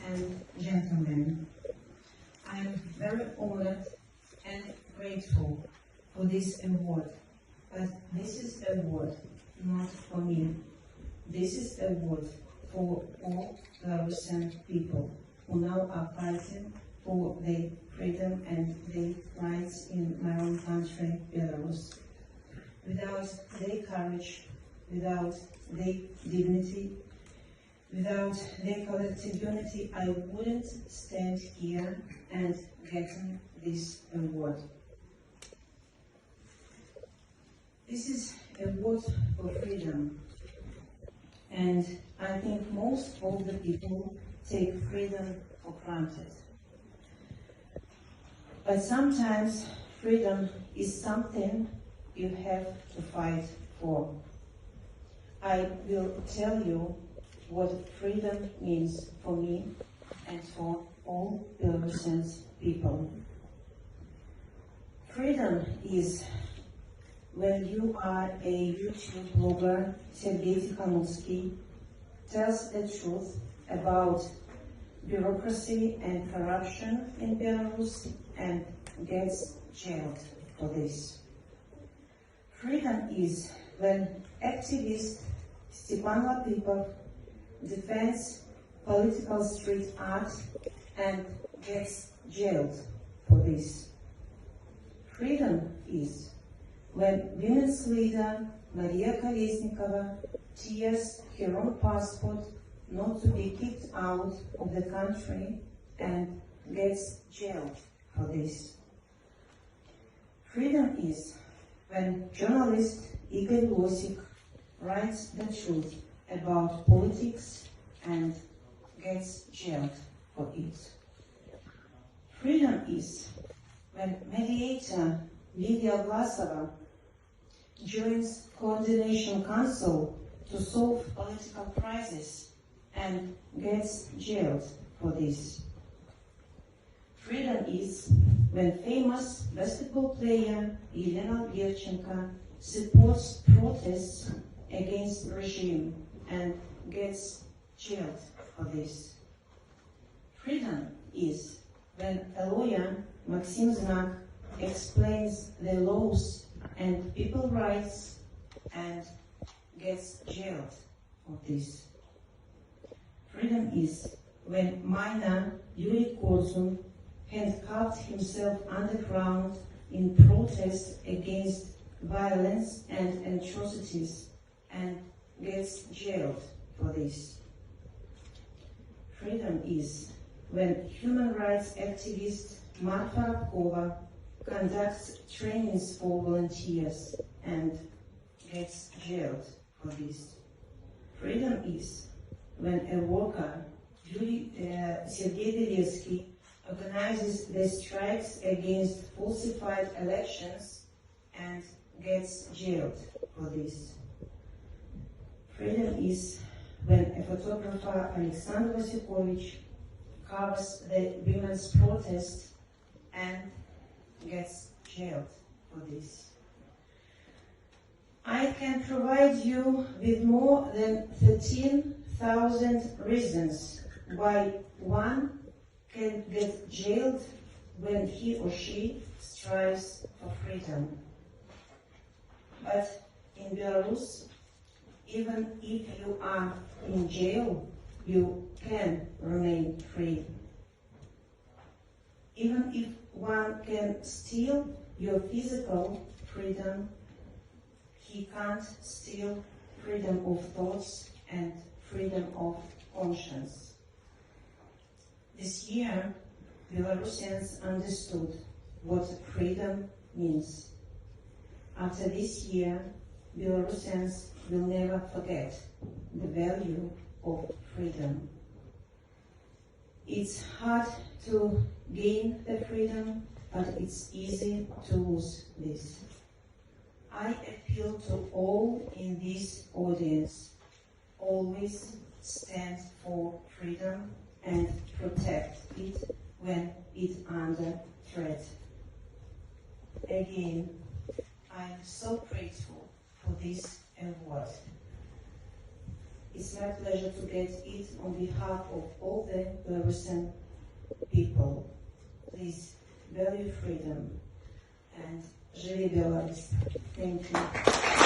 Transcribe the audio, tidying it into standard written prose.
and gentlemen, I am very honored and grateful for this award, but this is an award not for me. This is an award for all Belarusian people who now are fighting for their freedom and their rights in my own country, Belarus. Without their courage, without their dignity, without their collective unity, I wouldn't stand here and getting this award. This is a award for freedom, and I think most of the people take freedom for granted. But sometimes freedom is something you have to fight for. I will tell you what freedom means for me and for all Belarusian people. Freedom is when you are a YouTube blogger, Sergei Tihановский, tells the truth about bureaucracy and corruption in Belarus and gets jailed for this. Freedom is when activist Stepan Latыpov defends political street art and gets jailed for this. Freedom is when women's leader Maria Kolesnikova tears her own passport not to be kicked out of the country and gets jailed for this. Freedom is when journalist Igorь Losik writes the truth about politics and gets jailed for it. Freedom is when mediator Lilia Vlasova joins Coordination Council to solve political crisis and gets jailed for this. Freedom is when famous basketball player Elena Gerchenko supports protests against the regime and gets jailed for this. Freedom is when a lawyer, Maxim Znak, explains the laws and people's rights and gets jailed for this. Freedom is when miner Yuri Korzun handcuffed himself underground in protest against violence and atrocities and gets jailed for this. Freedom is when human rights activist Marta Rabkova conducts trainings for volunteers and gets jailed for this. Freedom is when a worker, Sergei Tihановский, organizes the strikes against falsified elections and gets jailed for this. Freedom is when a photographer, Alexander Vasikovich, covers the women's protest and gets jailed for this. I can provide you with more than 13,000 reasons why one can get jailed when he or she strives for freedom. But in Belarus, even if you are in jail, you can remain free. Even if one can steal your physical freedom, he can't steal freedom of thoughts and freedom of conscience. This year, Belarusians understood what freedom means. After this year, Belarusians will never forget the value of freedom. It's hard to gain the freedom, but it's easy to lose this. I appeal to all in this audience, always stand for freedom and protect it when it's under threat. Again, I am so grateful for this award. It's my pleasure to get it on behalf of all the Belarusian people. Please value freedom and живи Беларусь. Thank you.